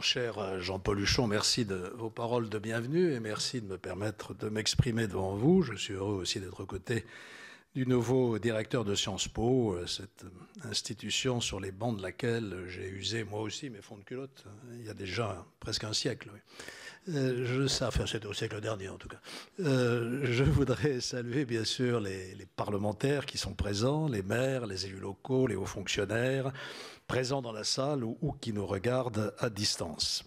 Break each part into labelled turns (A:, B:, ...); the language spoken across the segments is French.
A: Cher Jean-Paul Huchon, merci de vos paroles de bienvenue et merci de me permettre de m'exprimer devant vous. Je suis heureux aussi d'être aux côtés du nouveau directeur de Sciences Po, cette institution sur les bancs de laquelle j'ai usé moi aussi mes fonds de culotte il y a déjà presque un siècle. Oui. C'était au siècle dernier en tout cas. Je voudrais saluer bien sûr les parlementaires qui sont présents, les maires, les élus locaux, les hauts fonctionnaires présents dans la salle ou qui nous regardent à distance.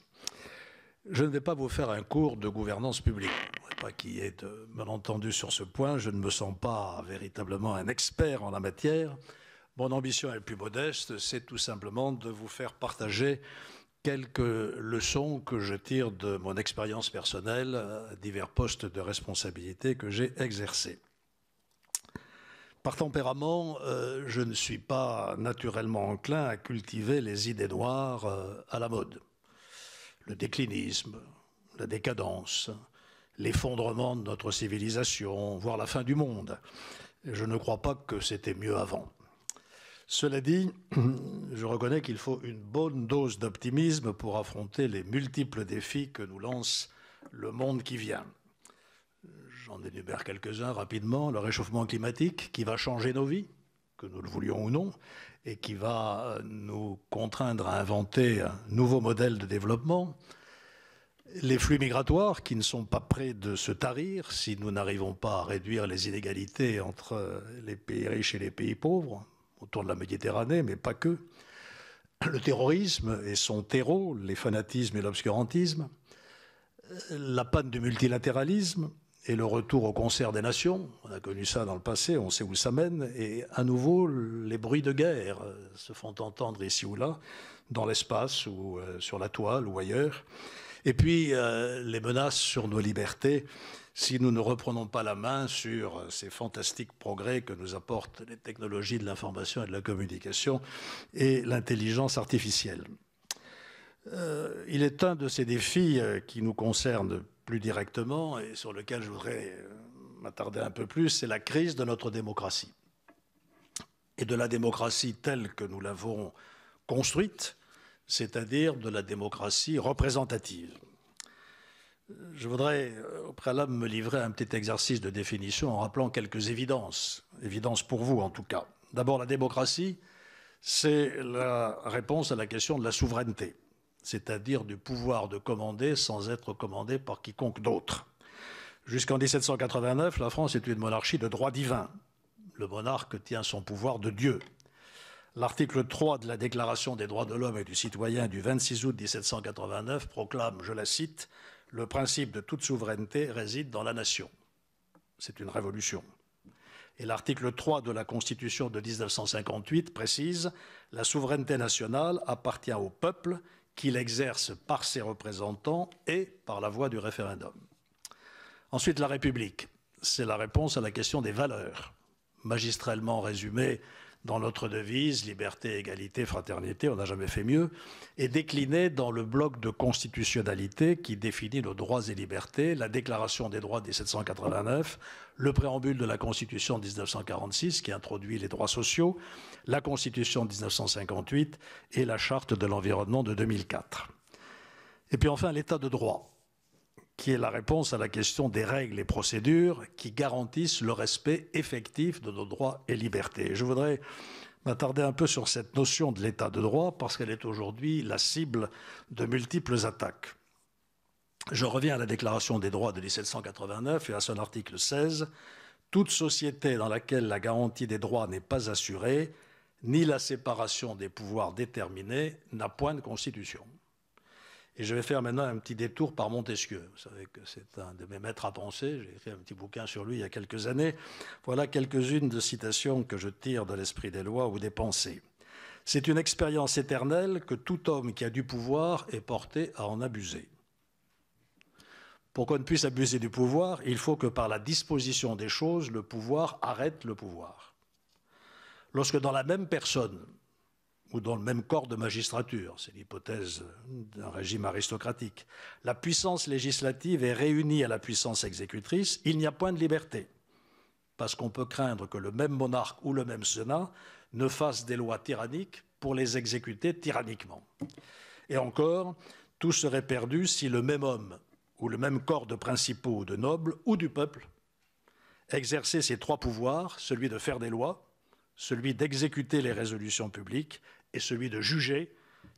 A: Je ne vais pas vous faire un cours de gouvernance publique. Je ne voudrais pas qu'il y ait de malentendu sur ce point. Je ne me sens pas véritablement un expert en la matière. Mon ambition est la plus modeste, c'est tout simplement de vous faire partager quelques leçons que je tire de mon expérience personnelle à divers postes de responsabilité que j'ai exercés. Par tempérament, je ne suis pas naturellement enclin à cultiver les idées noires à la mode. Le déclinisme, la décadence, l'effondrement de notre civilisation, voire la fin du monde. Je ne crois pas que c'était mieux avant. Cela dit, je reconnais qu'il faut une bonne dose d'optimisme pour affronter les multiples défis que nous lance le monde qui vient. J'en énumère quelques-uns rapidement. Le réchauffement climatique qui va changer nos vies, que nous le voulions ou non, et qui va nous contraindre à inventer un nouveau modèle de développement. Les flux migratoires qui ne sont pas prêts de se tarir si nous n'arrivons pas à réduire les inégalités entre les pays riches et les pays pauvres, autour de la Méditerranée, mais pas que. Le terrorisme et son terreau, les fanatismes et l'obscurantisme. La panne du multilatéralisme et le retour au concert des nations. On a connu ça dans le passé, on sait où ça mène. Et à nouveau, les bruits de guerre se font entendre ici ou là, dans l'espace ou sur la toile ou ailleurs. Et puis, les menaces sur nos libertés, si nous ne reprenons pas la main sur ces fantastiques progrès que nous apportent les technologies de l'information et de la communication et l'intelligence artificielle. Il est un de ces défis qui nous concerne plus directement et sur lequel je voudrais m'attarder un peu plus, c'est la crise de notre démocratie. Et de la démocratie telle que nous l'avons construite, c'est-à-dire de la démocratie représentative. Je voudrais au préalable me livrer à un petit exercice de définition en rappelant quelques évidences pour vous en tout cas. D'abord, la démocratie, c'est la réponse à la question de la souveraineté, c'est-à-dire du pouvoir de commander sans être commandé par quiconque d'autre. Jusqu'en 1789, la France est une monarchie de droit divin. Le monarque tient son pouvoir de Dieu. L'article 3 de la Déclaration des droits de l'homme et du citoyen du 26 août 1789 proclame, je la cite, « Le principe de toute souveraineté réside dans la nation ». C'est une révolution. Et l'article 3 de la Constitution de 1958 précise « La souveraineté nationale appartient au peuple qui l'exerce par ses représentants et par la voie du référendum ». Ensuite, la République, c'est la réponse à la question des valeurs, magistralement résumée dans notre devise, liberté, égalité, fraternité, on n'a jamais fait mieux, est déclinée dans le bloc de constitutionnalité qui définit nos droits et libertés, la Déclaration des droits de 1789, le préambule de la Constitution de 1946 qui introduit les droits sociaux, la Constitution de 1958 et la Charte de l'environnement de 2004. Et puis enfin, l'État de droit, qui est la réponse à la question des règles et procédures qui garantissent le respect effectif de nos droits et libertés. Je voudrais m'attarder un peu sur cette notion de l'état de droit parce qu'elle est aujourd'hui la cible de multiples attaques. Je reviens à la Déclaration des droits de 1789 et à son article 16. Toute société dans laquelle la garantie des droits n'est pas assurée, ni la séparation des pouvoirs déterminée, n'a point de constitution. Et je vais faire maintenant un petit détour par Montesquieu. Vous savez que c'est un de mes maîtres à penser. J'ai écrit un petit bouquin sur lui il y a quelques années. Voilà quelques-unes de citations que je tire de l'esprit des lois ou des pensées. C'est une expérience éternelle que tout homme qui a du pouvoir est porté à en abuser. Pour qu'on ne puisse abuser du pouvoir, il faut que par la disposition des choses, le pouvoir arrête le pouvoir. Lorsque dans la même personne, ou dans le même corps de magistrature, c'est l'hypothèse d'un régime aristocratique, la puissance législative est réunie à la puissance exécutrice, il n'y a point de liberté. Parce qu'on peut craindre que le même monarque ou le même Sénat ne fasse des lois tyranniques pour les exécuter tyranniquement. Et encore, Tout serait perdu si le même homme ou le même corps de principaux, de nobles ou du peuple exerçait ces trois pouvoirs, celui de faire des lois, celui d'exécuter les résolutions publiques et celui de juger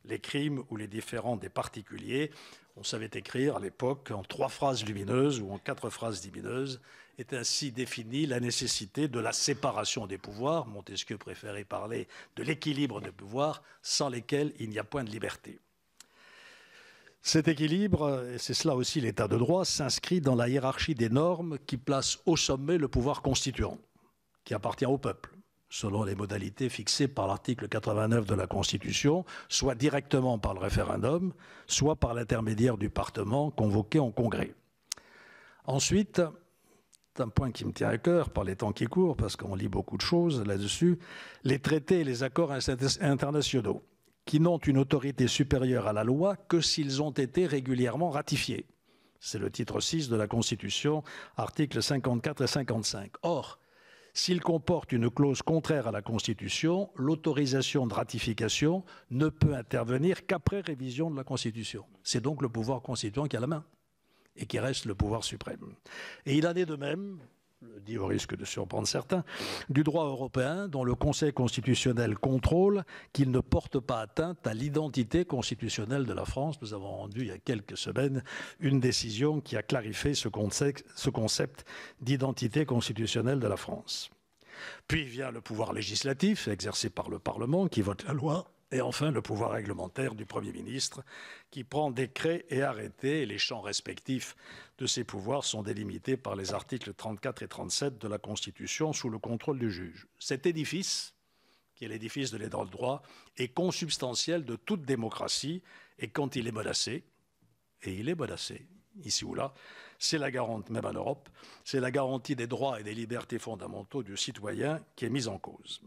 A: les crimes ou les différends des particuliers. On savait écrire à l'époque en 3 phrases lumineuses ou en 4 phrases lumineuses. Est ainsi définie la nécessité de la séparation des pouvoirs. Montesquieu préférait parler de l'équilibre des pouvoirs, sans lesquels il n'y a point de liberté. Cet équilibre, et c'est cela aussi l'état de droit, s'inscrit dans la hiérarchie des normes qui place au sommet le pouvoir constituant, qui appartient au peuple, selon les modalités fixées par l'article 89 de la Constitution, soit directement par le référendum, soit par l'intermédiaire du Parlement convoqué en congrès. Ensuite, c'est un point qui me tient à cœur par les temps qui courent, parce qu'on lit beaucoup de choses là-dessus, les traités et les accords internationaux, qui n'ont une autorité supérieure à la loi que s'ils ont été régulièrement ratifiés. C'est le titre 6 de la Constitution, articles 54 et 55. Or, s'il comporte une clause contraire à la Constitution, l'autorisation de ratification ne peut intervenir qu'après révision de la Constitution. C'est donc le pouvoir constituant qui a la main et qui reste le pouvoir suprême. Et il en est de même, je le dis au risque de surprendre certains, du droit européen dont le Conseil constitutionnel contrôle qu'il ne porte pas atteinte à l'identité constitutionnelle de la France. Nous avons rendu il y a quelques semaines une décision qui a clarifié ce concept d'identité constitutionnelle de la France. Puis vient le pouvoir législatif exercé par le Parlement qui vote la loi. Et enfin, le pouvoir réglementaire du Premier ministre qui prend décrets et arrêtés. Et les champs respectifs de ces pouvoirs sont délimités par les articles 34 et 37 de la Constitution sous le contrôle du juge. Cet édifice, qui est l'édifice de l'état de droit, est consubstantiel de toute démocratie. Et quand il est menacé, et il est menacé, ici ou là, c'est la garantie, même en Europe, c'est la garantie des droits et des libertés fondamentaux du citoyen qui est mise en cause.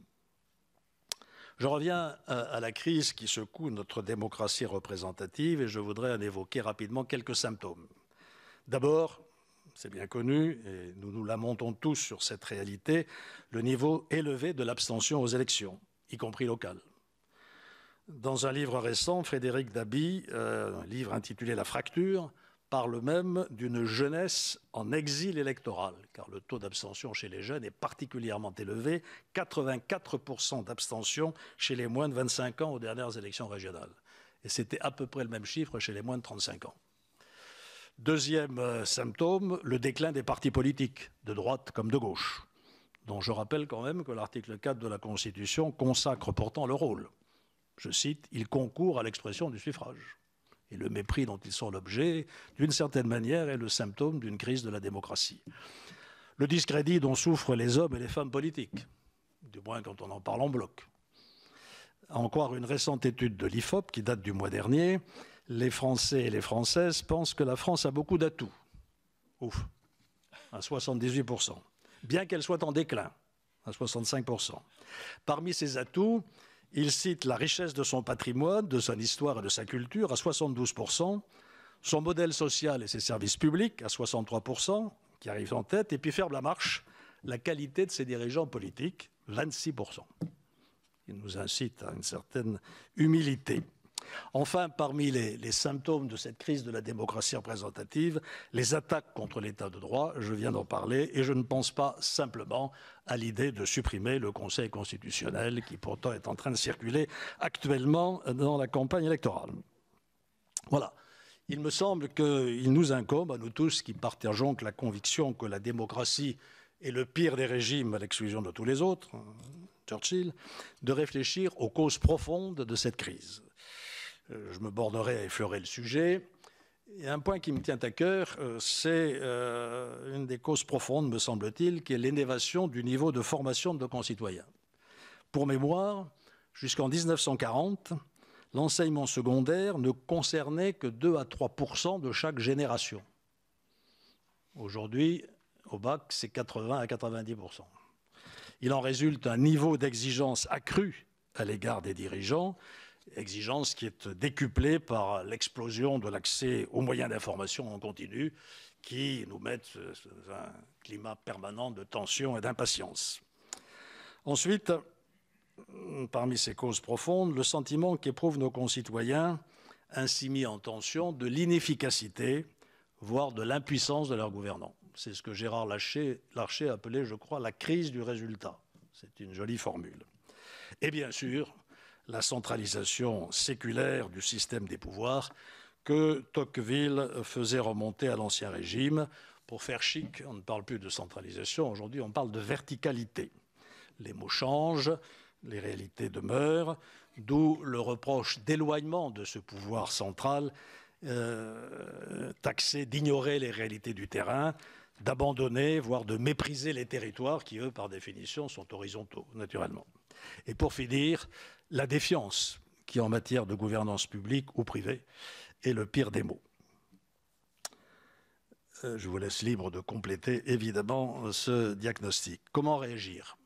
A: Je reviens à la crise qui secoue notre démocratie représentative et je voudrais en évoquer rapidement quelques symptômes. D'abord, c'est bien connu, et nous nous lamentons tous sur cette réalité, le niveau élevé de l'abstention aux élections, y compris locales. Dans un livre récent, Frédéric Dabi, un livre intitulé « La fracture », parle même d'une jeunesse en exil électoral, car le taux d'abstention chez les jeunes est particulièrement élevé, 84% d'abstention chez les moins de 25 ans aux dernières élections régionales. Et c'était à peu près le même chiffre chez les moins de 35 ans. Deuxième symptôme, le déclin des partis politiques, de droite comme de gauche, dont je rappelle quand même que l'article 4 de la Constitution consacre pourtant le rôle. Je cite, « Il concourt à l'expression du suffrage ». Et le mépris dont ils sont l'objet, d'une certaine manière, est le symptôme d'une crise de la démocratie. Le discrédit dont souffrent les hommes et les femmes politiques, du moins quand on en parle en bloc. À en croire une récente étude de l'IFOP qui date du mois dernier, les Français et les Françaises pensent que la France a beaucoup d'atouts. Ouf, à 78%. Bien qu'elle soit en déclin, à 65%. Parmi ces atouts, il cite la richesse de son patrimoine, de son histoire et de sa culture à 72%, son modèle social et ses services publics à 63%, qui arrivent en tête, et puis ferme la marche, la qualité de ses dirigeants politiques, 26%. Il nous incite à une certaine humilité. Enfin, parmi les symptômes de cette crise de la démocratie représentative, les attaques contre l'état de droit, je viens d'en parler, et je ne pense pas simplement à l'idée de supprimer le Conseil constitutionnel, qui pourtant est en train de circuler actuellement dans la campagne électorale. Voilà. Il me semble qu'il nous incombe, à nous tous qui partageons la conviction que la démocratie est le pire des régimes à l'exclusion de tous les autres, Churchill, de réfléchir aux causes profondes de cette crise. Je me bornerai à effleurer le sujet. Et un point qui me tient à cœur, c'est une des causes profondes, me semble-t-il, qui est l'élévation du niveau de formation de nos concitoyens. Pour mémoire, jusqu'en 1940, l'enseignement secondaire ne concernait que 2 à 3% de chaque génération. Aujourd'hui, au bac, c'est 80 à 90%. Il en résulte un niveau d'exigence accru à l'égard des dirigeants, exigence qui est décuplée par l'explosion de l'accès aux moyens d'information en continu qui nous mettent dans un climat permanent de tension et d'impatience. Ensuite, parmi ces causes profondes, le sentiment qu'éprouvent nos concitoyens ainsi mis en tension de l'inefficacité, voire de l'impuissance de leurs gouvernants. C'est ce que Gérard Larcher appelait, je crois, la crise du résultat. C'est une jolie formule. Et bien sûr, la centralisation séculaire du système des pouvoirs que Tocqueville faisait remonter à l'Ancien Régime. Pour faire chic, on ne parle plus de centralisation, aujourd'hui on parle de verticalité. Les mots changent, les réalités demeurent, d'où le reproche d'éloignement de ce pouvoir central, taxé d'ignorer les réalités du terrain, d'abandonner, voire de mépriser les territoires qui, eux, par définition, sont horizontaux, naturellement. Et pour finir, la défiance, qui en matière de gouvernance publique ou privée est le pire des maux. Je vous laisse libre de compléter, évidemment, ce diagnostic. Comment réagir ?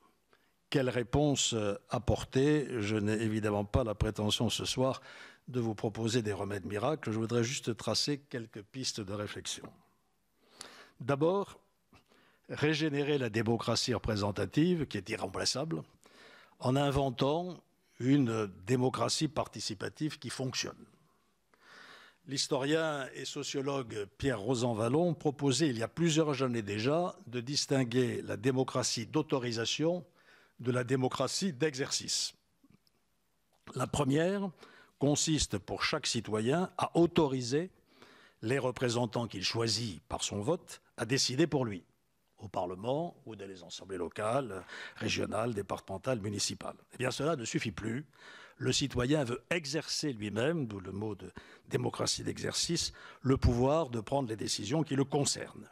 A: Quelle réponse apporter ? Je n'ai évidemment pas la prétention ce soir de vous proposer des remèdes miracles. Je voudrais juste tracer quelques pistes de réflexion. D'abord, régénérer la démocratie représentative, qui est irremplaçable, en inventant une démocratie participative qui fonctionne. L'historien et sociologue Pierre Rosanvallon proposait il y a plusieurs années déjà de distinguer la démocratie d'autorisation de la démocratie d'exercice. La première consiste pour chaque citoyen à autoriser les représentants qu'il choisit par son vote à décider pour lui, au Parlement ou dans les assemblées locales, régionales, départementales, municipales. Eh bien, cela ne suffit plus. Le citoyen veut exercer lui-même, d'où le mot de démocratie d'exercice, le pouvoir de prendre les décisions qui le concernent.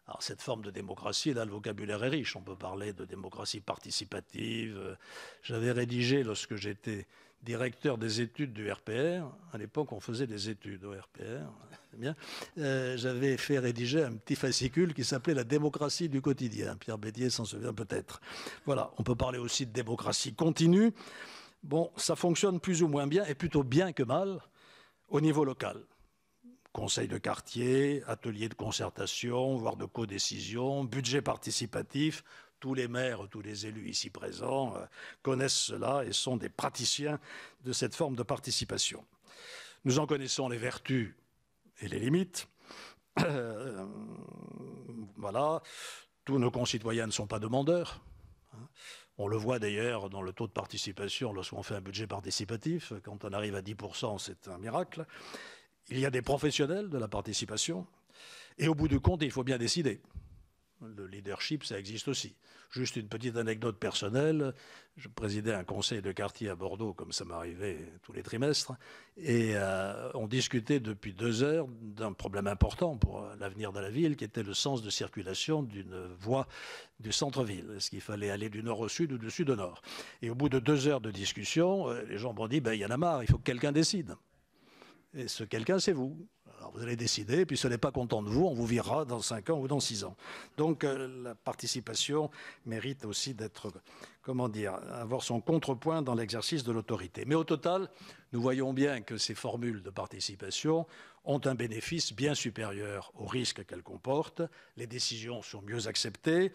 A: Alors, cette forme de démocratie, là, le vocabulaire est riche. On peut parler de démocratie participative. J'avais rédigé, lorsque j'étais directeur des études du RPR, à l'époque, on faisait des études au RPR, c'est bien. J'avais fait rédiger un petit fascicule qui s'appelait La démocratie du quotidien. Pierre Bédier s'en souvient peut-être. Voilà, on peut parler aussi de démocratie continue. Bon, ça fonctionne plus ou moins bien, et plutôt bien que mal, au niveau local. Conseil de quartier, atelier de concertation, voire de codécision, budget participatif. Tous les maires, tous les élus ici présents connaissent cela et sont des praticiens de cette forme de participation. Nous en connaissons les vertus et les limites. Voilà, tous nos concitoyens ne sont pas demandeurs. On le voit d'ailleurs dans le taux de participation lorsqu'on fait un budget participatif. Quand on arrive à 10%, c'est un miracle. Il y a des professionnels de la participation. Et au bout du compte, il faut bien décider. Le leadership, ça existe aussi. Juste une petite anecdote personnelle. Je présidais un conseil de quartier à Bordeaux, comme ça m'arrivait tous les trimestres. Et on discutait depuis 2 heures d'un problème important pour l'avenir de la ville, qui était le sens de circulation d'une voie du centre-ville. Est-ce qu'il fallait aller du nord au sud ou du sud au nord? Et au bout de 2 heures de discussion, les gens m'ont dit, il y en a marre, il faut que quelqu'un décide. Et ce quelqu'un, c'est vous. Alors vous allez décider, et puis si on n'est pas content de vous, on vous virera dans 5 ans ou dans 6 ans. Donc la participation mérite aussi d'être, avoir son contrepoint dans l'exercice de l'autorité. Mais au total, nous voyons bien que ces formules de participation ont un bénéfice bien supérieur aux risques qu'elles comportent. Les décisions sont mieux acceptées.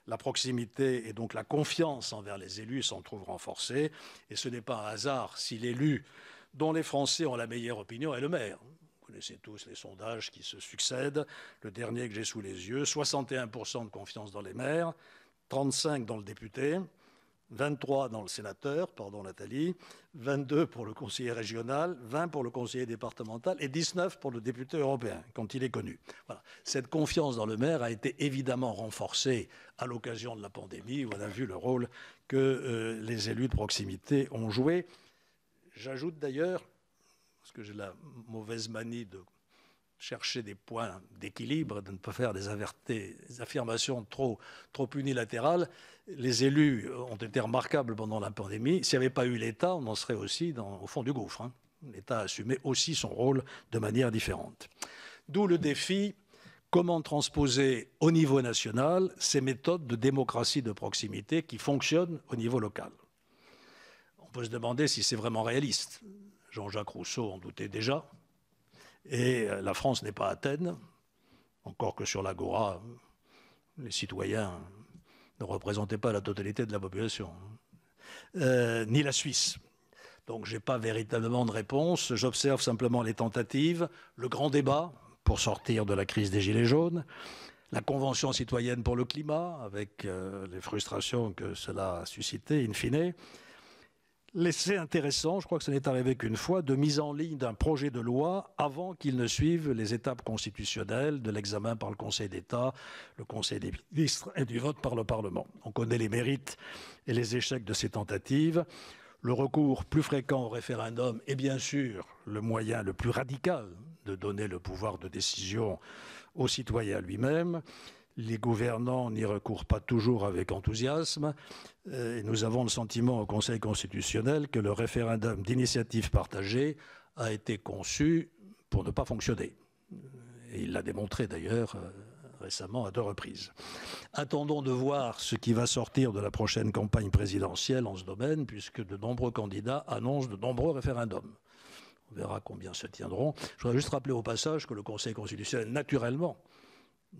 A: La proximité et donc la confiance envers les élus s'en trouvent renforcées. Et ce n'est pas un hasard si l'élu dont les Français ont la meilleure opinion est le maire. Vous connaissez tous les sondages qui se succèdent. Le dernier que j'ai sous les yeux, 61% de confiance dans les maires, 35% dans le député, 23% dans le sénateur, pardon Nathalie, 22% pour le conseiller régional, 20% pour le conseiller départemental et 19% pour le député européen, quand il est connu. Voilà. Cette confiance dans le maire a été évidemment renforcée à l'occasion de la pandémie, où on a vu le rôle que les élus de proximité ont joué. J'ajoute d'ailleurs, parce que j'ai la mauvaise manie de chercher des points d'équilibre, de ne pas faire des affirmations trop unilatérales, les élus ont été remarquables pendant la pandémie. S'il n'y avait pas eu l'État, on en serait aussi au fond du gouffre. L'État assumait aussi son rôle de manière différente. D'où le défi, comment transposer au niveau national ces méthodes de démocratie de proximité qui fonctionnent au niveau local. On peut se demander si c'est vraiment réaliste. Jean-Jacques Rousseau en doutait déjà. Et la France n'est pas Athènes, encore que sur l'Agora, les citoyens ne représentaient pas la totalité de la population, ni la Suisse. Donc je n'ai pas véritablement de réponse. J'observe simplement les tentatives, le grand débat pour sortir de la crise des Gilets jaunes, la Convention citoyenne pour le climat, avec les frustrations que cela a suscité, in fine. L'essai intéressant, je crois que ce n'est arrivé qu'une fois, de mise en ligne d'un projet de loi avant qu'il ne suive les étapes constitutionnelles de l'examen par le Conseil d'État, le Conseil des ministres et du vote par le Parlement. On connaît les mérites et les échecs de ces tentatives. Le recours plus fréquent au référendum est bien sûr le moyen le plus radical de donner le pouvoir de décision au citoyen lui-même. Les gouvernants n'y recourent pas toujours avec enthousiasme. Et nous avons le sentiment au Conseil constitutionnel que le référendum d'initiative partagée a été conçu pour ne pas fonctionner. Et il l'a démontré d'ailleurs récemment à 2 reprises. Attendons de voir ce qui va sortir de la prochaine campagne présidentielle en ce domaine, puisque de nombreux candidats annoncent de nombreux référendums. On verra combien se tiendront. Je voudrais juste rappeler au passage que le Conseil constitutionnel, naturellement,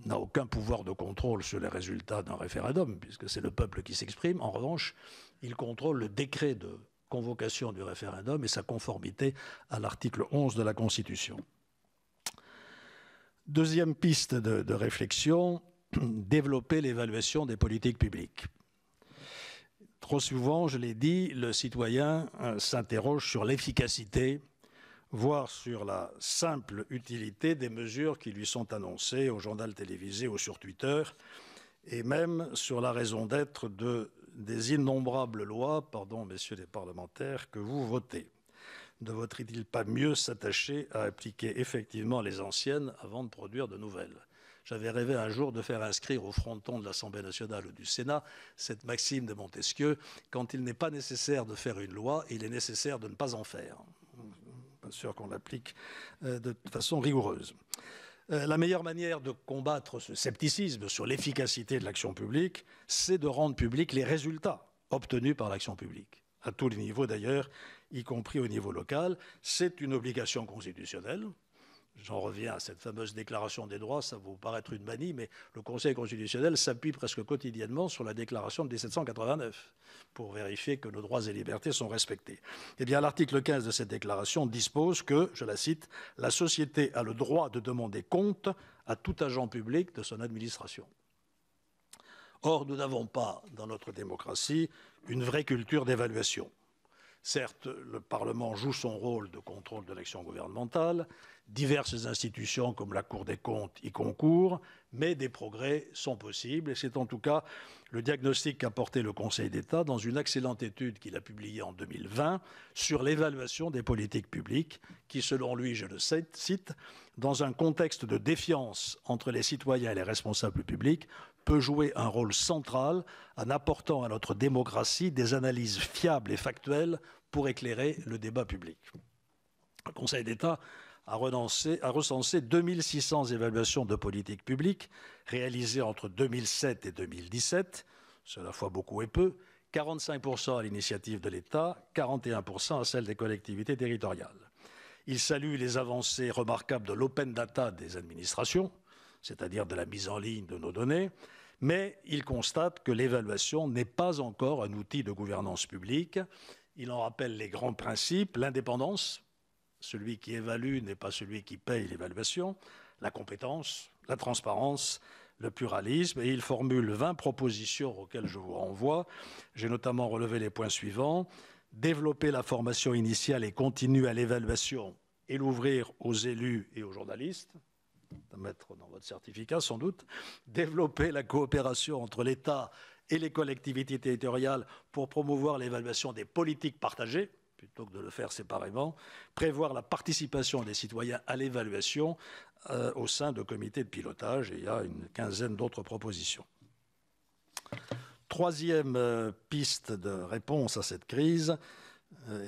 A: n'a aucun pouvoir de contrôle sur les résultats d'un référendum, puisque c'est le peuple qui s'exprime. En revanche, il contrôle le décret de convocation du référendum et sa conformité à l'article 11 de la Constitution. Deuxième piste de réflexion, développer l'évaluation des politiques publiques. Trop souvent, je l'ai dit, le citoyen s'interroge sur l'efficacité, voire sur la simple utilité des mesures qui lui sont annoncées au journal télévisé ou sur Twitter, et même sur la raison d'être des innombrables lois, pardon, messieurs les parlementaires, que vous votez. Ne vaudrait-il pas mieux s'attacher à appliquer effectivement les anciennes avant de produire de nouvelles ? J'avais rêvé un jour de faire inscrire au fronton de l'Assemblée nationale ou du Sénat cette maxime de Montesquieu: quand il n'est pas nécessaire de faire une loi, il est nécessaire de ne pas en faire. Pas sûr qu'on l'applique de façon rigoureuse. La meilleure manière de combattre ce scepticisme sur l'efficacité de l'action publique, c'est de rendre publics les résultats obtenus par l'action publique, à tous les niveaux d'ailleurs, y compris au niveau local. C'est une obligation constitutionnelle. J'en reviens à cette fameuse déclaration des droits, ça va vous paraître une manie, mais le Conseil constitutionnel s'appuie presque quotidiennement sur la déclaration de 1789 pour vérifier que nos droits et libertés sont respectés. Eh bien, l'article 15 de cette déclaration dispose que, je la cite, « La société a le droit de demander compte à tout agent public de son administration ». Or, nous n'avons pas, dans notre démocratie, une vraie culture d'évaluation. Certes, le Parlement joue son rôle de contrôle de l'action gouvernementale, diverses institutions comme la Cour des comptes y concourent, mais des progrès sont possibles. Et c'est en tout cas le diagnostic qu'a porté le Conseil d'État dans une excellente étude qu'il a publiée en 2020 sur l'évaluation des politiques publiques, qui, selon lui, je le cite, dans un contexte de défiance entre les citoyens et les responsables publics, peut jouer un rôle central en apportant à notre démocratie des analyses fiables et factuelles pour éclairer le débat public. Le Conseil d'État a recensé 2600 évaluations de politique publique réalisées entre 2007 et 2017, c'est à la fois beaucoup et peu, 45% à l'initiative de l'État, 41% à celle des collectivités territoriales. Il salue les avancées remarquables de l'open data des administrations, c'est-à-dire de la mise en ligne de nos données, mais il constate que l'évaluation n'est pas encore un outil de gouvernance publique. Il en rappelle les grands principes: l'indépendance, celui qui évalue n'est pas celui qui paye l'évaluation, la compétence, la transparence, le pluralisme, et il formule 20 propositions auxquelles je vous renvoie. J'ai notamment relevé les points suivants: développer la formation initiale et continue à l'évaluation et l'ouvrir aux élus et aux journalistes, à mettre dans votre certificat sans doute, développer la coopération entre l'État et les collectivités territoriales pour promouvoir l'évaluation des politiques partagées, plutôt que de le faire séparément, prévoir la participation des citoyens à l'évaluation au sein de comités de pilotage, et il y a une quinzaine d'autres propositions. Troisième piste de réponse à cette crise,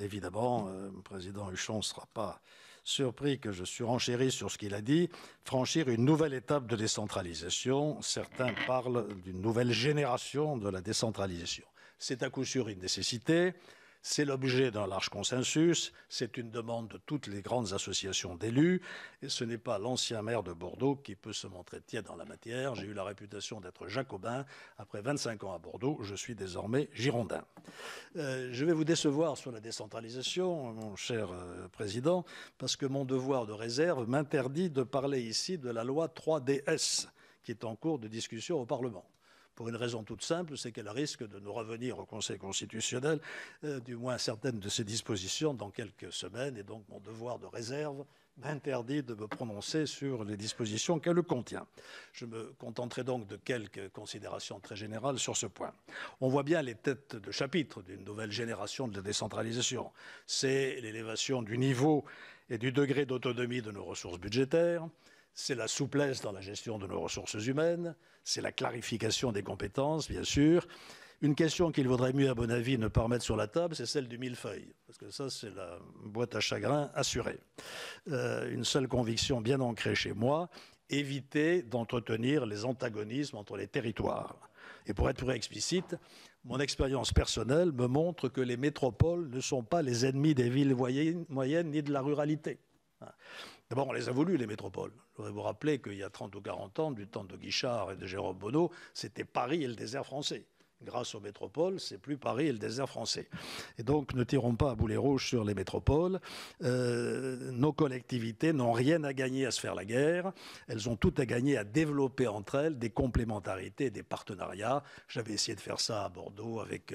A: évidemment, le président Huchon ne sera pas surpris que je surenchérisse sur ce qu'il a dit, franchir une nouvelle étape de décentralisation. Certains parlent d'une nouvelle génération de la décentralisation. C'est à coup sûr une nécessité. C'est l'objet d'un large consensus, c'est une demande de toutes les grandes associations d'élus, et ce n'est pas l'ancien maire de Bordeaux qui peut se montrer tiède en la matière. J'ai eu la réputation d'être jacobin. Après 25 ans à Bordeaux, je suis désormais girondin. Je vais vous décevoir sur la décentralisation, mon cher président, parce que mon devoir de réserve m'interdit de parler ici de la loi 3DS, qui est en cours de discussion au Parlement. Pour une raison toute simple, c'est qu'elle risque de nous revenir au Conseil constitutionnel, du moins certaines de ses dispositions, dans quelques semaines. Et donc mon devoir de réserve m'interdit de me prononcer sur les dispositions qu'elle contient. Je me contenterai donc de quelques considérations très générales sur ce point. On voit bien les têtes de chapitre d'une nouvelle génération de la décentralisation. C'est l'élévation du niveau et du degré d'autonomie de nos ressources budgétaires, c'est la souplesse dans la gestion de nos ressources humaines, c'est la clarification des compétences, bien sûr. Une question qu'il vaudrait mieux, à mon avis, ne pas remettre sur la table, c'est celle du millefeuille, parce que ça, c'est la boîte à chagrin assurée. Une seule conviction bien ancrée chez moi, éviter d'entretenir les antagonismes entre les territoires. Et pour être plus explicite, mon expérience personnelle me montre que les métropoles ne sont pas les ennemis des villes moyennes ni de la ruralité. D'abord, on les a voulu, les métropoles. Je voudrais vous rappeler qu'il y a 30 ou 40 ans, du temps de Guichard et de Jérôme Bonneau, c'était Paris et le désert français. Grâce aux métropoles, c'est plus Paris et le désert français. Et donc, ne tirons pas à boulet rouge sur les métropoles. Nos collectivités n'ont rien à gagner à se faire la guerre. Elles ont tout à gagner à développer entre elles des complémentarités, des partenariats. J'avais essayé de faire ça à Bordeaux avec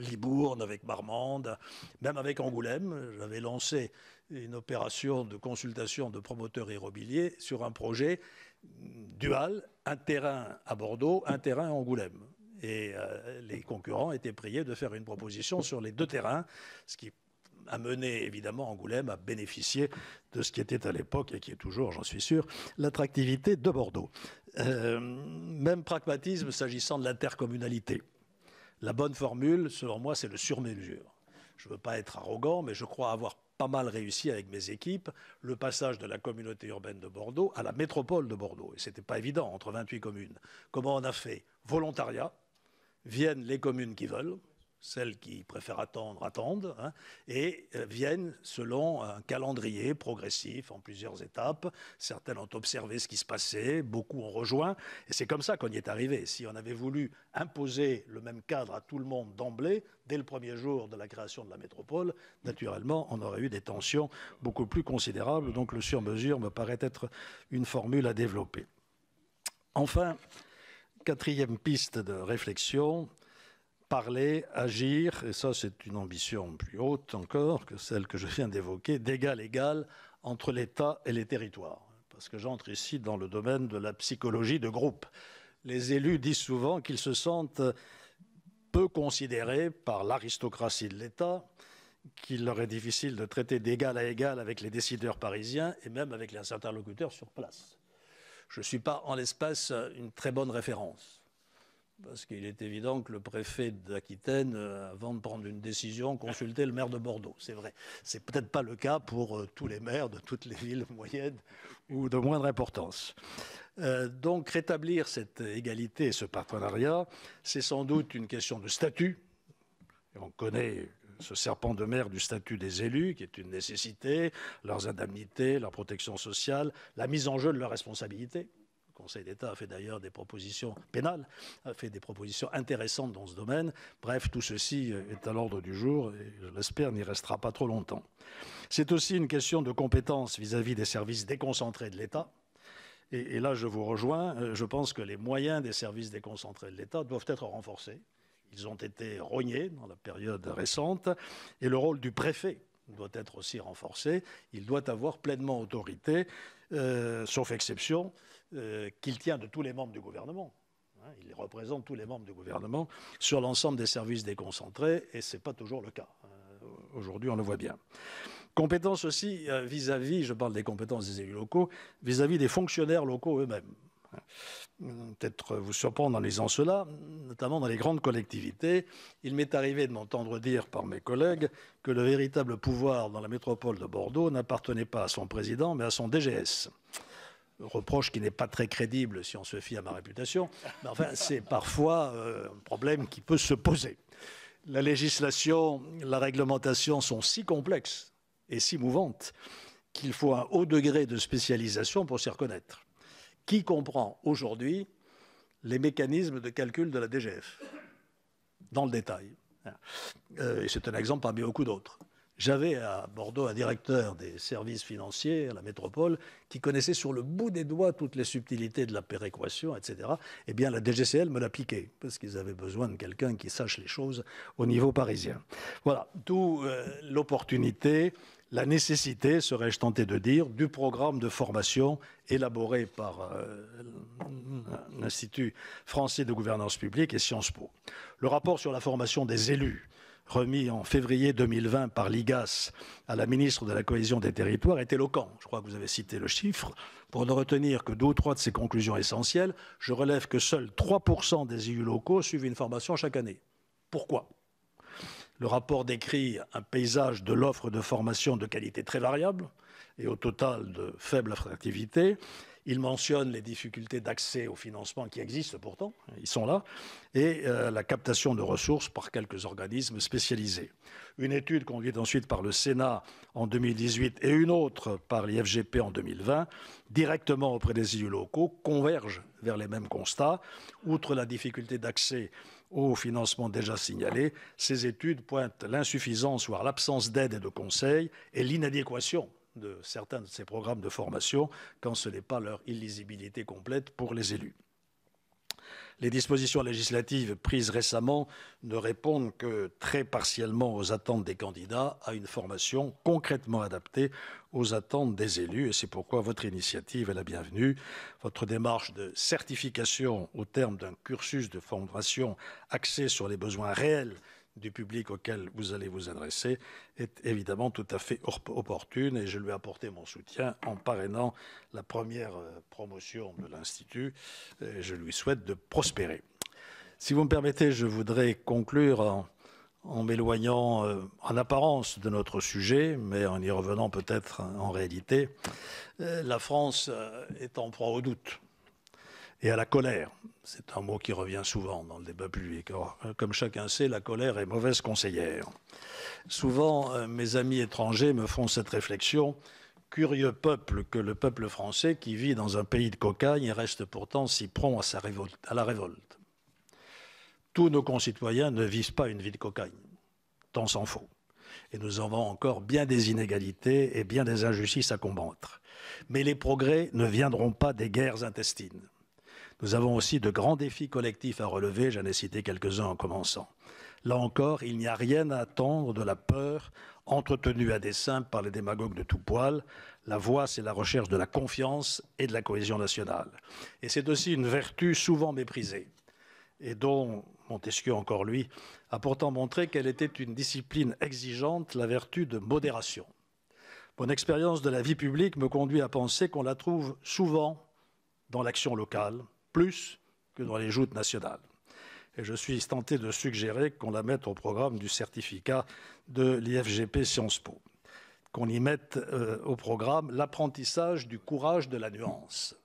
A: Libourne, avec Marmande, même avec Angoulême. J'avais lancé une opération de consultation de promoteurs immobiliers sur un projet dual, un terrain à Bordeaux, un terrain à Angoulême. Et les concurrents étaient priés de faire une proposition sur les deux terrains, ce qui a mené évidemment Angoulême à bénéficier de ce qui était à l'époque, et qui est toujours, j'en suis sûr, l'attractivité de Bordeaux. Même pragmatisme s'agissant de l'intercommunalité. La bonne formule, selon moi, c'est le sur-mesure. Je ne veux pas être arrogant, mais je crois avoir pas mal réussi avec mes équipes le passage de la communauté urbaine de Bordeaux à la métropole de Bordeaux. Et ce n'était pas évident entre 28 communes. Comment on a fait? Volontariat, viennent les communes qui veulent, celles qui préfèrent attendre, attendent, hein, et viennent selon un calendrier progressif en plusieurs étapes. Certaines ont observé ce qui se passait, beaucoup ont rejoint, et c'est comme ça qu'on y est arrivé. Si on avait voulu imposer le même cadre à tout le monde d'emblée, dès le premier jour de la création de la métropole, naturellement, on aurait eu des tensions beaucoup plus considérables. Donc le sur-mesure me paraît être une formule à développer. Enfin, quatrième piste de réflexion, parler, agir, et ça c'est une ambition plus haute encore que celle que je viens d'évoquer, d'égal à égal entre l'État et les territoires. Parce que j'entre ici dans le domaine de la psychologie de groupe. Les élus disent souvent qu'ils se sentent peu considérés par l'aristocratie de l'État, qu'il leur est difficile de traiter d'égal à égal avec les décideurs parisiens et même avec les interlocuteurs sur place. Je ne suis pas en l'espèce une très bonne référence. Parce qu'il est évident que le préfet d'Aquitaine, avant de prendre une décision, consultait le maire de Bordeaux. C'est vrai. Ce n'est peut-être pas le cas pour tous les maires de toutes les villes moyennes ou de moindre importance. Donc rétablir cette égalité et ce partenariat, c'est sans doute une question de statut. Et on connaît ce serpent de mer du statut des élus, qui est une nécessité, leurs indemnités, leur protection sociale, la mise en jeu de leurs responsabilités. Le Conseil d'État a fait d'ailleurs des propositions pénales, a fait des propositions intéressantes dans ce domaine. Bref, tout ceci est à l'ordre du jour et je l'espère n'y restera pas trop longtemps. C'est aussi une question de compétence vis-à-vis des services déconcentrés de l'État. Et là, je vous rejoins. Je pense que les moyens des services déconcentrés de l'État doivent être renforcés. Ils ont été rognés dans la période récente. Et le rôle du préfet doit être aussi renforcé. Il doit avoir pleinement autorité, sauf exception, qu'il tient de tous les membres du gouvernement. Il représente tous les membres du gouvernement sur l'ensemble des services déconcentrés, et ce n'est pas toujours le cas. Aujourd'hui, on le voit bien. Compétences aussi vis-à-vis, je parle des compétences des élus locaux, vis-à-vis des fonctionnaires locaux eux-mêmes. Peut-être vous surprendre en lisant cela, notamment dans les grandes collectivités. Il m'est arrivé de m'entendre dire par mes collègues que le véritable pouvoir dans la métropole de Bordeaux n'appartenait pas à son président, mais à son DGS. Reproche qui n'est pas très crédible si on se fie à ma réputation, mais enfin c'est parfois un problème qui peut se poser. La législation, la réglementation sont si complexes et si mouvantes qu'il faut un haut degré de spécialisation pour s'y reconnaître. Qui comprend aujourd'hui les mécanismes de calcul de la DGF dans le détail? Et c'est un exemple parmi beaucoup d'autres. J'avais à Bordeaux un directeur des services financiers à la métropole qui connaissait sur le bout des doigts toutes les subtilités de la péréquation, etc. Eh bien, la DGCL me l'a piqué parce qu'ils avaient besoin de quelqu'un qui sache les choses au niveau parisien. Voilà, d'où l'opportunité, la nécessité, serais-je tenté de dire, du programme de formation élaboré par l'Institut français de gouvernance publique et Sciences Po. Le rapport sur la formation des élus, remis en février 2020 par l'IGAS à la ministre de la Cohésion des Territoires, est éloquent. Je crois que vous avez cité le chiffre. Pour ne retenir que 2 ou 3 de ses conclusions essentielles, je relève que seuls 3% des élus locaux suivent une formation chaque année. Pourquoi ? Le rapport décrit un paysage de l'offre de formation de qualité très variable et au total de faible attractivité. Il mentionne les difficultés d'accès au financement qui existent pourtant, ils sont là, et la captation de ressources par quelques organismes spécialisés. Une étude conduite ensuite par le Sénat en 2018 et une autre par l'IFGP en 2020, directement auprès des élus locaux, convergent vers les mêmes constats. Outre la difficulté d'accès au financement déjà signalé, ces études pointent l'insuffisance, voire l'absence d'aide et de conseils, et l'inadéquation de certains de ces programmes de formation quand ce n'est pas leur illisibilité complète pour les élus. Les dispositions législatives prises récemment ne répondent que très partiellement aux attentes des candidats à une formation concrètement adaptée aux attentes des élus. Et c'est pourquoi votre initiative est la bienvenue. Votre démarche de certification au terme d'un cursus de formation axé sur les besoins réels du public auquel vous allez vous adresser est évidemment tout à fait opportune et je lui ai apporté mon soutien en parrainant la première promotion de l'Institut. Je lui souhaite de prospérer. Si vous me permettez, je voudrais conclure en m'éloignant en apparence de notre sujet, mais en y revenant peut-être en réalité. La France est en proie au doute et à la colère. C'est un mot qui revient souvent dans le débat public. Or, comme chacun sait, la colère est mauvaise conseillère. Souvent, mes amis étrangers me font cette réflexion. Curieux peuple que le peuple français qui vit dans un pays de cocagne et reste pourtant si prompt à la révolte. Tous nos concitoyens ne vivent pas une vie de cocagne, tant s'en faut. Et nous avons encore bien des inégalités et bien des injustices à combattre. Mais les progrès ne viendront pas des guerres intestines. Nous avons aussi de grands défis collectifs à relever, j'en ai cité quelques-uns en commençant. Là encore, il n'y a rien à attendre de la peur entretenue à dessein par les démagogues de tout poil. La voie, c'est la recherche de la confiance et de la cohésion nationale. Et c'est aussi une vertu souvent méprisée, et dont Montesquieu, encore lui, a pourtant montré qu'elle était une discipline exigeante, la vertu de modération. Mon expérience de la vie publique me conduit à penser qu'on la trouve souvent dans l'action locale, plus que dans les joutes nationales. Et je suis tenté de suggérer qu'on la mette au programme du certificat de l'IFGP Sciences Po, qu'on y mette au programme l'apprentissage du courage de la nuance.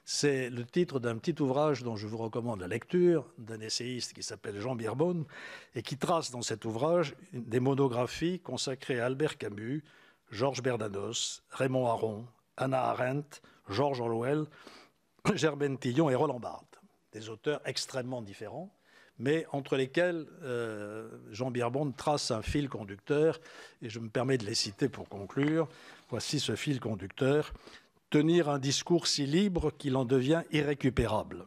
A: C'est le titre d'un petit ouvrage dont je vous recommande la lecture, d'un essayiste qui s'appelle Jean Birbonne, et qui trace dans cet ouvrage des monographies consacrées à Albert Camus, Georges Bernanos, Raymond Aron, Hannah Arendt, George Orwell, Germaine Tillon et Roland Barthes, des auteurs extrêmement différents, mais entre lesquels Jean Birbonne trace un fil conducteur, et je me permets de les citer pour conclure. Voici ce fil conducteur. Tenir un discours si libre qu'il en devient irrécupérable.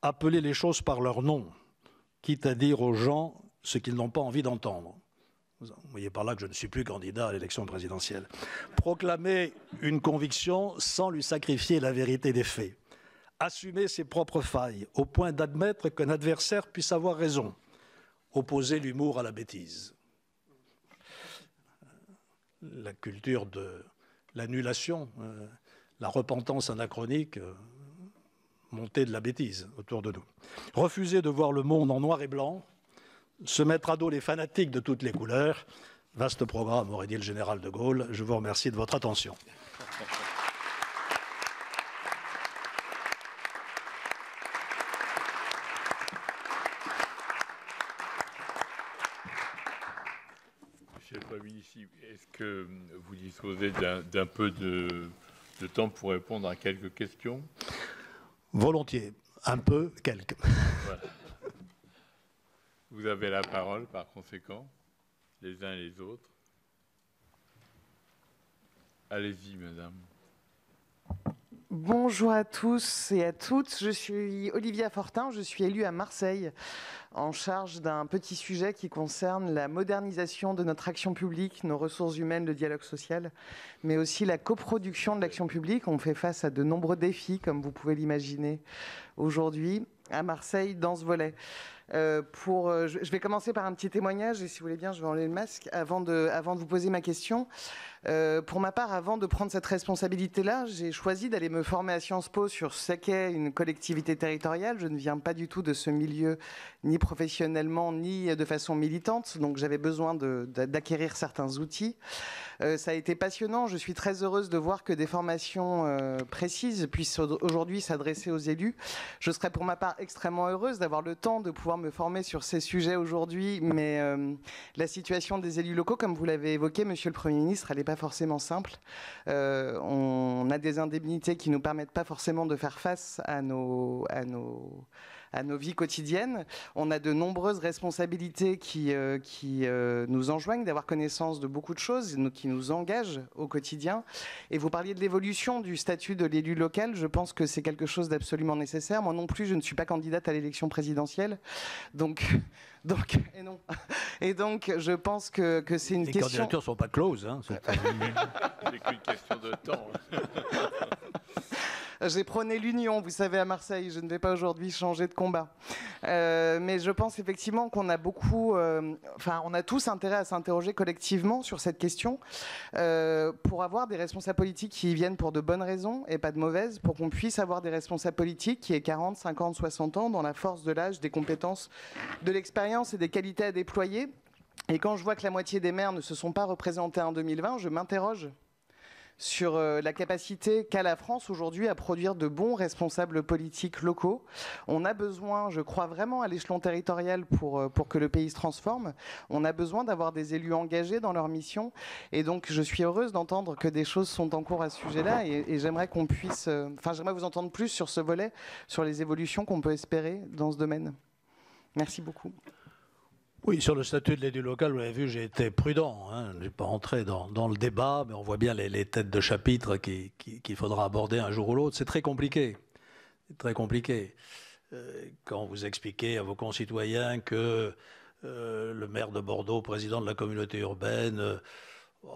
A: Appeler les choses par leur nom, quitte à dire aux gens ce qu'ils n'ont pas envie d'entendre. Vous voyez par là que je ne suis plus candidat à l'élection présidentielle. Proclamer une conviction sans lui sacrifier la vérité des faits. Assumer ses propres failles, au point d'admettre qu'un adversaire puisse avoir raison. Opposer l'humour à la bêtise. La culture de l'annulation, la repentance anachronique, montée de la bêtise autour de nous. Refuser de voir le monde en noir et blanc, se mettre à dos les fanatiques de toutes les couleurs. Vaste programme, aurait dit le général de Gaulle. Je vous remercie de votre attention.
B: Premier ministre, est-ce que vous disposez d'un peu de temps pour répondre à quelques questions?
A: Volontiers. Un peu, quelques.
B: Voilà. Vous avez la parole, par conséquent, les uns et les autres. Allez-y, madame.
C: Bonjour à tous et à toutes. Je suis Olivia Fortin, je suis élue à Marseille en charge d'un petit sujet qui concerne la modernisation de notre action publique, nos ressources humaines, le dialogue social, mais aussi la coproduction de l'action publique. On fait face à de nombreux défis, comme vous pouvez l'imaginer aujourd'hui à Marseille dans ce volet. Je vais commencer par un petit témoignage et si vous voulez bien, je vais enlever le masque avant de vous poser ma question. Pour ma part, avant de prendre cette responsabilité-là, j'ai choisi d'aller me former à Sciences Po sur ce qu'est une collectivité territoriale. Je ne viens pas du tout de ce milieu, ni professionnellement, ni de façon militante, donc j'avais besoin d'acquérir certains outils. Ça a été passionnant. Je suis très heureuse de voir que des formations précises puissent aujourd'hui s'adresser aux élus. Je serais pour ma part extrêmement heureuse d'avoir le temps de pouvoir me former sur ces sujets aujourd'hui, mais la situation des élus locaux, comme vous l'avez évoqué, Monsieur le Premier ministre, elle n'est pas forcément simple. On a des indemnités qui ne nous permettent pas forcément de faire face à nos vies quotidiennes. On a de nombreuses responsabilités qui nous enjoignent d'avoir connaissance de beaucoup de choses, qui nous engagent au quotidien. Et vous parliez de l'évolution du statut de l'élu local. Je pense que c'est quelque chose d'absolument nécessaire. Moi non plus, je ne suis pas candidate à l'élection présidentielle. Et donc, je pense que c'est une question...
A: Les candidatures ne sont pas closes. Hein,
B: c'est qu'une question de temps.
C: J'ai prôné l'union, vous savez, à Marseille. Je ne vais pas aujourd'hui changer de combat. Mais je pense effectivement qu'on a on a tous intérêt à s'interroger collectivement sur cette question pour avoir des responsables politiques qui y viennent pour de bonnes raisons et pas de mauvaises, pour qu'on puisse avoir des responsables politiques qui aient 40, 50, 60 ans, dans la force de l'âge, des compétences, de l'expérience et des qualités à déployer. Et quand je vois que la moitié des maires ne se sont pas représentés en 2020, je m'interroge sur la capacité qu'a la France aujourd'hui à produire de bons responsables politiques locaux. On a besoin, je crois vraiment à l'échelon territorial pour que le pays se transforme. On a besoin d'avoir des élus engagés dans leur mission. Et donc, je suis heureuse d'entendre que des choses sont en cours à ce sujet-là. Et j'aimerais qu'on puisse... j'aimerais vous entendre plus sur ce volet, sur les évolutions qu'on peut espérer dans ce domaine. Merci beaucoup.
A: Oui, sur le statut de l'élu local, vous l'avez vu, j'ai été prudent. Hein. Je n'ai pas entré dans le débat, mais on voit bien les têtes de chapitre qu'il faudra aborder un jour ou l'autre. C'est très compliqué. C'est très compliqué. Quand vous expliquez à vos concitoyens que le maire de Bordeaux, président de la communauté urbaine,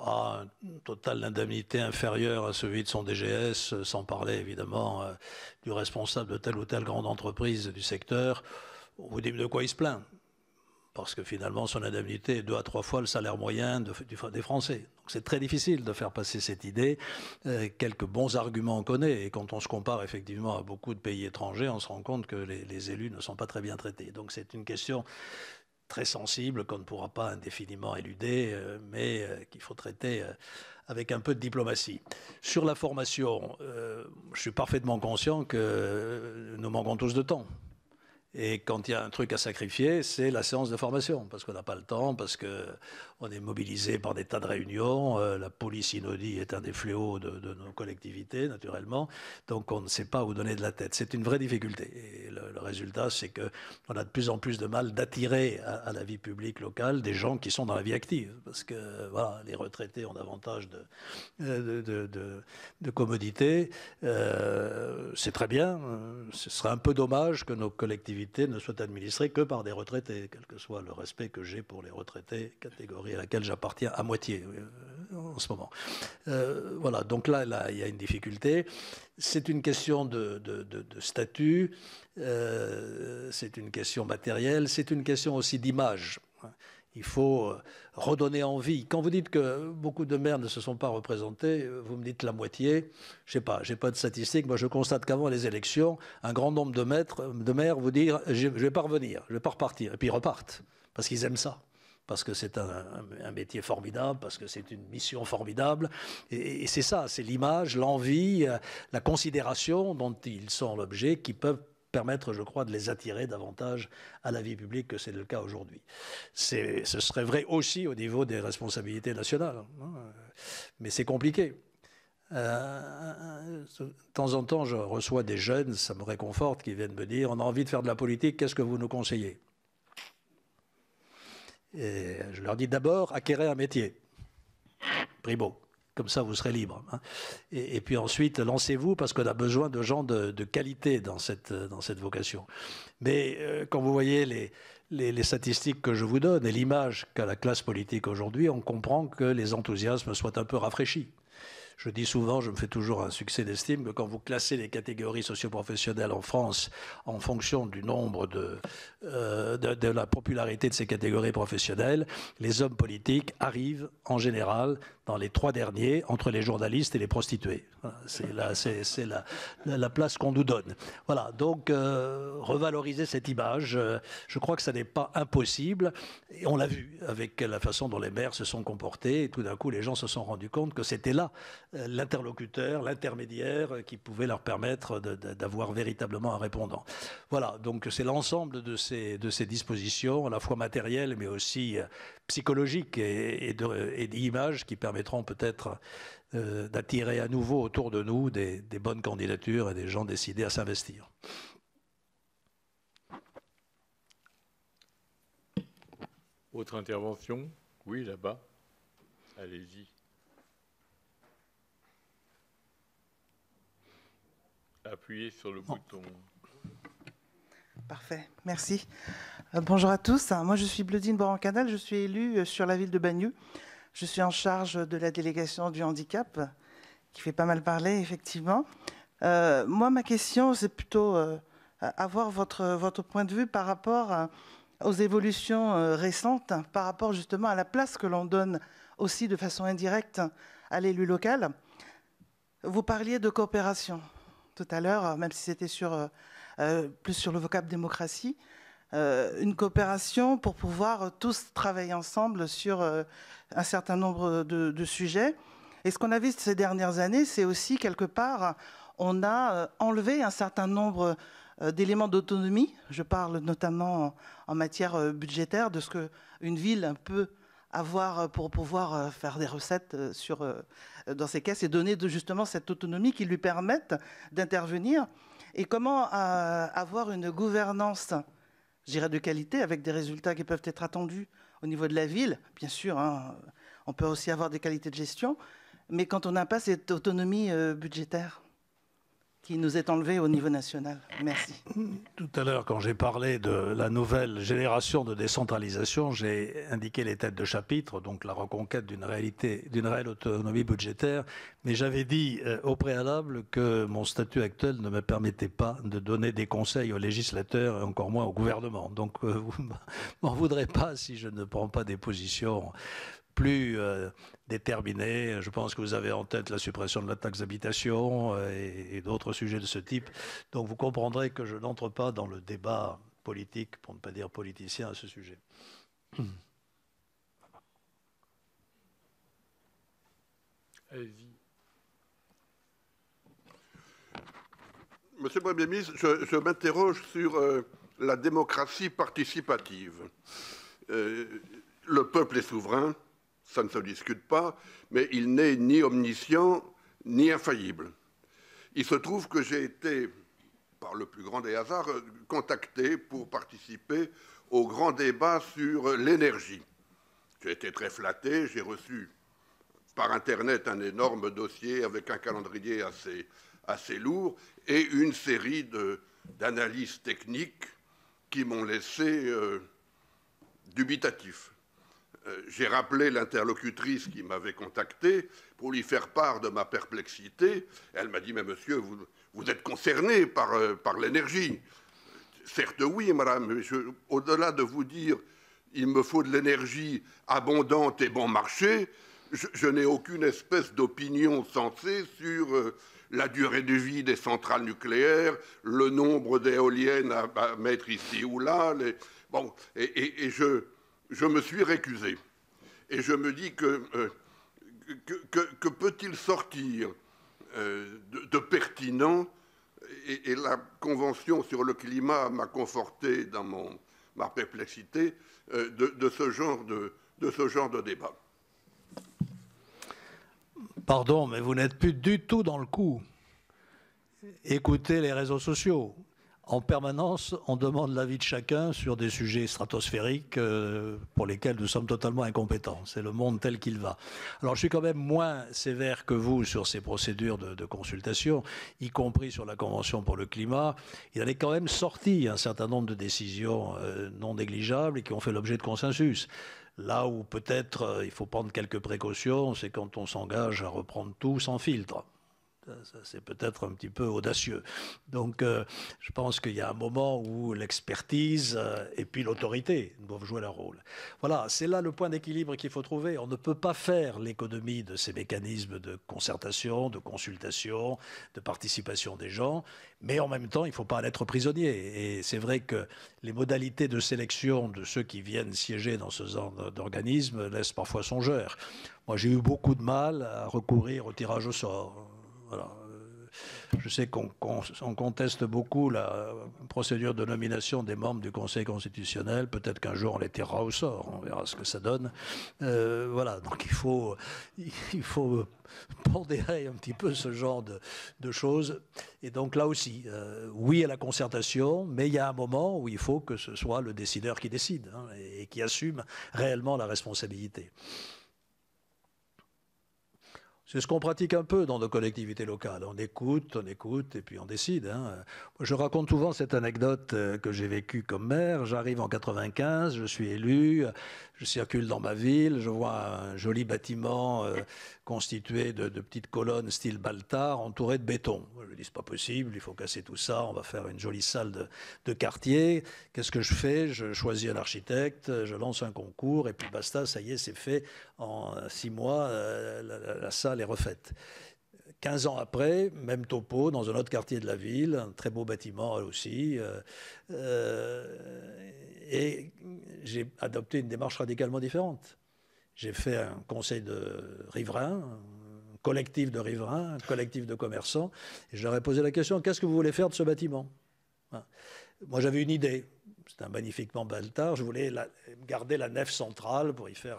A: a un total d'indemnité inférieur à celui de son DGS, sans parler évidemment du responsable de telle ou telle grande entreprise du secteur, on vous dit de quoi il se plaint. Parce que finalement, son indemnité est 2 à 3 fois le salaire moyen des Français. Donc c'est très difficile de faire passer cette idée. Quelques bons arguments on connaît. Et quand on se compare effectivement à beaucoup de pays étrangers, on se rend compte que les élus ne sont pas très bien traités. Donc c'est une question très sensible qu'on ne pourra pas indéfiniment éluder, mais qu'il faut traiter avec un peu de diplomatie. Sur la formation, je suis parfaitement conscient que nous manquons tous de temps. Et quand il y a un truc à sacrifier, c'est la séance de formation, parce qu'on n'a pas le temps, parce qu'on est mobilisé par des tas de réunions. La police inaudie est un des fléaux de nos collectivités, naturellement. Donc on ne sait pas où donner de la tête. C'est une vraie difficulté. Et le résultat, c'est qu'on a de plus en plus de mal d'attirer à la vie publique locale des gens qui sont dans la vie active. Parce que voilà, les retraités ont davantage de commodités. C'est très bien. Ce serait un peu dommage que nos collectivités ne soit administrée que par des retraités, quel que soit le respect que j'ai pour les retraités, catégorie à laquelle j'appartiens à moitié en ce moment. Voilà, donc là, il y a une difficulté. C'est une question de statut, c'est une question matérielle, c'est une question aussi d'image. Il faut redonner envie. Quand vous dites que beaucoup de maires ne se sont pas représentés, vous me dites la moitié. Je ne sais pas, je n'ai pas de statistiques. Moi, je constate qu'avant les élections, un grand nombre de maires vous disent « je ne vais pas revenir, je ne vais pas repartir ». Et puis ils repartent, parce qu'ils aiment ça. Parce que c'est un métier formidable, parce que c'est une mission formidable. Et c'est ça, c'est l'image, l'envie, la considération dont ils sont l'objet qui peuvent permettre, je crois, de les attirer davantage à la vie publique que c'est le cas aujourd'hui. Ce serait vrai aussi au niveau des responsabilités nationales, hein, mais c'est compliqué. De temps en temps, je reçois des jeunes, ça me réconforte, qui viennent me dire « on a envie de faire de la politique, qu'est-ce que vous nous conseillez ?» Et je leur dis d'abord « acquérez un métier, primo ». Comme ça, vous serez libre. Hein. Et puis ensuite, lancez-vous parce qu'on a besoin de gens de qualité dans cette vocation. Mais quand vous voyez les statistiques que je vous donne et l'image qu'a la classe politique aujourd'hui, on comprend que les enthousiasmes soient un peu rafraîchis. Je dis souvent, je me fais toujours un succès d'estime, que quand vous classez les catégories socioprofessionnelles en France en fonction du nombre de la popularité de ces catégories professionnelles, les hommes politiques arrivent en général dans les 3 derniers entre les journalistes et les prostituées. C'est la place qu'on nous donne. Voilà, donc revaloriser cette image, je crois que ça n'est pas impossible. Et on l'a vu avec la façon dont les maires se sont comportés. Et tout d'un coup, les gens se sont rendus compte que c'était là l'interlocuteur, l'intermédiaire qui pouvait leur permettre d'avoir véritablement un répondant. Voilà, donc c'est l'ensemble de ces dispositions, à la fois matérielles, mais aussi psychologiques et d'images qui permettront peut-être d'attirer à nouveau autour de nous des bonnes candidatures et des gens décidés à s'investir.
B: Autre intervention? Oui, là-bas. Allez-y. Appuyez sur le bouton.
D: Parfait, merci. Bonjour à tous. Moi, je suis Bleudine Boran-Canal. Je suis élue sur la ville de Bagneux. Je suis en charge de la délégation du handicap, qui fait pas mal parler, effectivement. Moi, ma question, c'est plutôt avoir votre point de vue par rapport aux évolutions récentes, par rapport justement à la place que l'on donne aussi de façon indirecte à l'élu local. Vous parliez de coopération tout à l'heure, même si c'était plus sur le vocable démocratie, une coopération pour pouvoir tous travailler ensemble sur un certain nombre de sujets. Et ce qu'on a vu ces dernières années, c'est aussi quelque part, on a enlevé un certain nombre d'éléments d'autonomie. Je parle notamment en matière budgétaire de ce qu'une ville peut avoir pour pouvoir faire des recettes dans ses caisses et donner justement cette autonomie qui lui permette d'intervenir. Et comment avoir une gouvernance, je dirais, de qualité avec des résultats qui peuvent être attendus au niveau de la ville. Bien sûr, hein, on peut aussi avoir des qualités de gestion, mais quand on n'a pas cette autonomie budgétaire qui nous est enlevée au niveau national. Merci.
A: Tout à l'heure, quand j'ai parlé de la nouvelle génération de décentralisation, j'ai indiqué les têtes de chapitre, donc la reconquête d'une réelle autonomie budgétaire, mais j'avais dit au préalable que mon statut actuel ne me permettait pas de donner des conseils aux législateurs et encore moins au gouvernement. Donc vous ne m'en voudrez pas si je ne prends pas des positions plus déterminé. Je pense que vous avez en tête la suppression de la taxe d'habitation et d'autres sujets de ce type. Donc vous comprendrez que je n'entre pas dans le débat politique, pour ne pas dire politicien, à ce sujet.
B: Allez-y.
E: Monsieur le Premier ministre, je m'interroge sur la démocratie participative. Le peuple est souverain, ça ne se discute pas, mais il n'est ni omniscient ni infaillible. Il se trouve que j'ai été, par le plus grand des hasards, contacté pour participer au grand débat sur l'énergie. J'ai été très flatté, j'ai reçu par Internet un énorme dossier avec un calendrier assez lourd et une série d'analyses techniques qui m'ont laissé dubitatif. J'ai rappelé l'interlocutrice qui m'avait contacté pour lui faire part de ma perplexité. Elle m'a dit « Mais monsieur, vous êtes concerné par l'énergie ». Certes oui, madame, mais au-delà de vous dire « Il me faut de l'énergie abondante et bon marché », je n'ai aucune espèce d'opinion sensée sur la durée de vie des centrales nucléaires, le nombre d'éoliennes à mettre ici ou là. Bon, et je me suis récusé. Et je me dis que peut-il sortir de pertinent et la Convention sur le climat m'a conforté dans ma perplexité de ce genre de débat.
A: Pardon, mais vous n'êtes plus du tout dans le coup. Écoutez les réseaux sociaux. En permanence, on demande l'avis de chacun sur des sujets stratosphériques pour lesquels nous sommes totalement incompétents. C'est le monde tel qu'il va. Alors, je suis quand même moins sévère que vous sur ces procédures de consultation, y compris sur la Convention pour le climat. Il en est quand même sorti un certain nombre de décisions non négligeables et qui ont fait l'objet de consensus. Là où peut-être il faut prendre quelques précautions, c'est quand on s'engage à reprendre tout sans filtre. C'est peut-être un petit peu audacieux. Donc, je pense qu'il y a un moment où l'expertise et puis l'autorité doivent jouer leur rôle. Voilà, c'est là le point d'équilibre qu'il faut trouver. On ne peut pas faire l'économie de ces mécanismes de concertation, de consultation, de participation des gens, mais en même temps, il ne faut pas en être prisonnier. Et c'est vrai que les modalités de sélection de ceux qui viennent siéger dans ce genre d'organisme laissent parfois songeur. Moi, j'ai eu beaucoup de mal à recourir au tirage au sort. Voilà. Je sais qu'on conteste beaucoup la procédure de nomination des membres du Conseil constitutionnel. Peut-être qu'un jour on les tirera au sort. On verra ce que ça donne. Voilà. Donc il faut pondérer un petit peu ce genre de choses. Et donc là aussi, oui à la concertation, mais il y a un moment où il faut que ce soit le décideur qui décide hein, et qui assume réellement la responsabilité. C'est ce qu'on pratique un peu dans nos collectivités locales. On écoute, et puis on décide. Hein. Je raconte souvent cette anecdote que j'ai vécue comme maire. J'arrive en 95, je suis élu, je circule dans ma ville, je vois un joli bâtiment constitué de petites colonnes style Baltard, entouré de béton. Je dis, c'est pas possible, il faut casser tout ça, on va faire une jolie salle de quartier. Qu'est-ce que je fais? Je choisis un architecte, je lance un concours, et puis basta, ça y est, c'est fait. En 6 mois, la salle est refaite. 15 ans après, même topo, dans un autre quartier de la ville, un très beau bâtiment aussi. Et j'ai adopté une démarche radicalement différente. J'ai fait un conseil de riverains, un collectif de riverains, un collectif de commerçants, et je leur ai posé la question, qu'est-ce que vous voulez faire de ce bâtiment? Moi, j'avais une idée. C'est un magnifiquement Baltard. Je voulais garder la nef centrale pour y faire...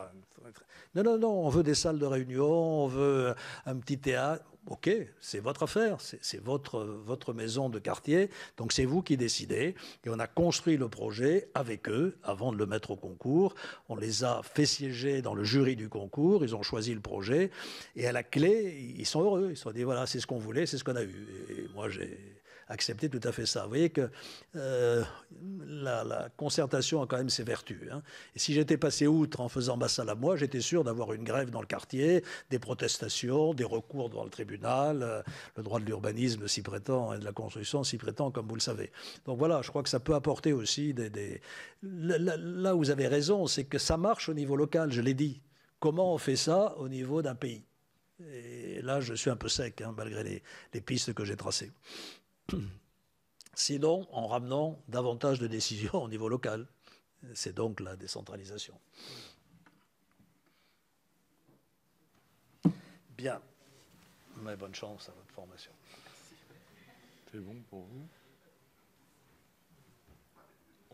A: Non, on veut des salles de réunion, on veut un petit théâtre. OK, c'est votre affaire, c'est votre maison de quartier, donc c'est vous qui décidez. Et on a construit le projet avec eux avant de le mettre au concours. On les a fait siéger dans le jury du concours, ils ont choisi le projet. Et à la clé, ils sont heureux. Ils se sont dit, voilà, c'est ce qu'on voulait, c'est ce qu'on a eu. Et moi, j'ai accepter tout à fait ça. Vous voyez que la concertation a quand même ses vertus. Hein. Et si j'étais passé outre en faisant ma salle à moi, j'étais sûr d'avoir une grève dans le quartier, des protestations, des recours devant le tribunal, le droit de l'urbanisme s'y prétend et de la construction s'y prétend, comme vous le savez. Donc voilà, je crois que ça peut apporter aussi Là où vous avez raison, c'est que ça marche au niveau local, je l'ai dit. Comment on fait ça au niveau d'un pays? Et là, je suis un peu sec, hein, malgré les pistes que j'ai tracées. Sinon, en ramenant davantage de décisions au niveau local. C'est donc la décentralisation. Bien. Mais bonne chance à votre formation.
B: C'est bon pour vous?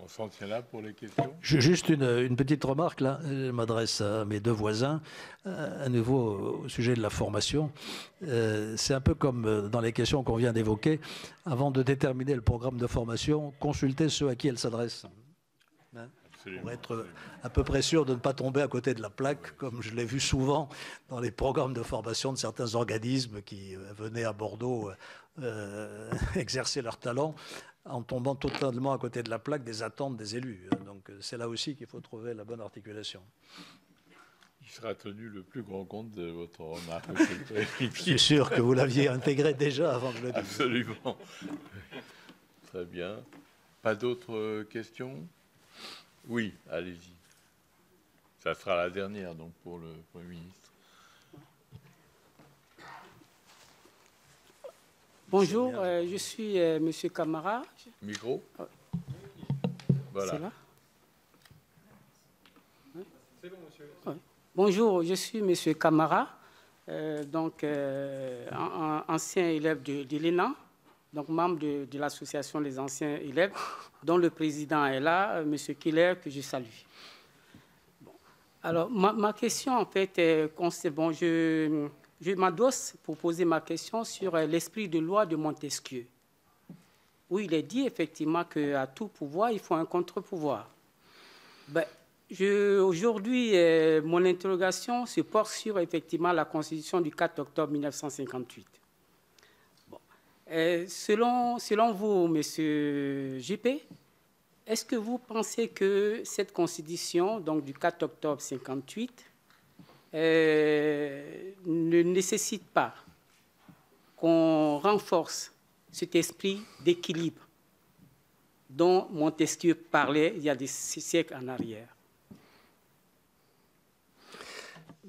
B: On s'en tient là pour les questions.
A: Juste une petite remarque, là, je m'adresse à mes deux voisins, à nouveau au sujet de la formation. C'est un peu comme dans les questions qu'on vient d'évoquer. Avant de déterminer le programme de formation, consultez ceux à qui elle s'adresse. Hein, pour être à peu près sûr de ne pas tomber à côté de la plaque, comme je l'ai vu souvent dans les programmes de formation de certains organismes qui venaient à Bordeaux exercer leur talent, en tombant totalement à côté de la plaque des attentes des élus. Donc c'est là aussi qu'il faut trouver la bonne articulation.
B: Il sera tenu le plus grand compte de votre remarque.
A: Je suis sûr que vous l'aviez intégré déjà avant de le dire.
B: Absolument. Très bien. Pas d'autres questions? Oui, allez-y. Ça sera la dernière, donc, pour le Premier ministre.
F: Bonjour, je suis M. Camara.
B: Micro. Voilà.
F: C'est là? Oui. C'est bon, monsieur. Oui. Bonjour, je suis M. Camara, donc ancien élève de l'ENA, donc membre de l'association des anciens élèves, dont le président est là, M. Killer, que je salue. Bon. Alors, ma question, en fait, bon, je m'adosse pour poser ma question sur l'esprit de loi de Montesquieu, où il est dit effectivement qu'à tout pouvoir, il faut un contre-pouvoir. Ben, aujourd'hui, mon interrogation se porte sur effectivement la Constitution du 4 octobre 1958. Bon. Selon vous, M. JP, est-ce que vous pensez que cette Constitution, donc du 4 octobre 1958, ne nécessite pas qu'on renforce cet esprit d'équilibre dont Montesquieu parlait il y a des siècles en arrière?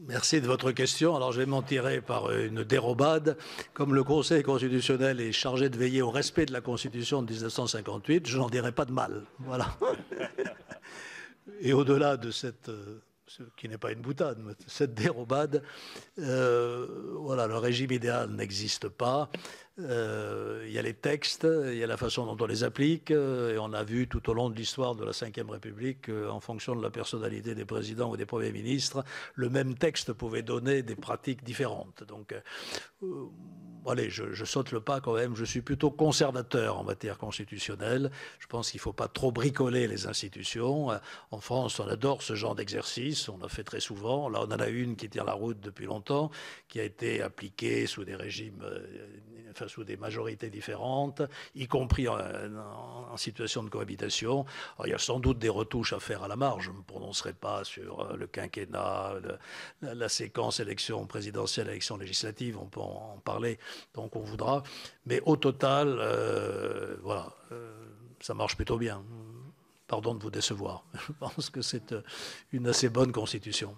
A: Merci de votre question. Alors, je vais m'en tirer par une dérobade. Comme le Conseil constitutionnel est chargé de veiller au respect de la Constitution de 1958, je n'en dirai pas de mal. Voilà. Et au-delà de cette, ce qui n'est pas une boutade, mais cette dérobade, voilà, le régime idéal n'existe pas. Il y a les textes, il y a la façon dont on les applique, et on a vu tout au long de l'histoire de la Ve République, en fonction de la personnalité des présidents ou des premiers ministres, le même texte pouvait donner des pratiques différentes. Donc, allez, je saute le pas quand même. Je suis plutôt conservateur en matière constitutionnelle. Je pense qu'il ne faut pas trop bricoler les institutions. En France, on adore ce genre d'exercice. On l'a fait très souvent. Là, on en a une qui tient la route depuis longtemps, qui a été appliquée sous des régimes, enfin sous des majorités différentes, y compris en situation de cohabitation. Alors, il y a sans doute des retouches à faire à la marge. Je ne me prononcerai pas sur le quinquennat, la séquence élection présidentielle, élection législative. On peut en parler tant qu'on voudra. Mais au total, voilà, ça marche plutôt bien. Pardon de vous décevoir. Je pense que c'est une assez bonne constitution.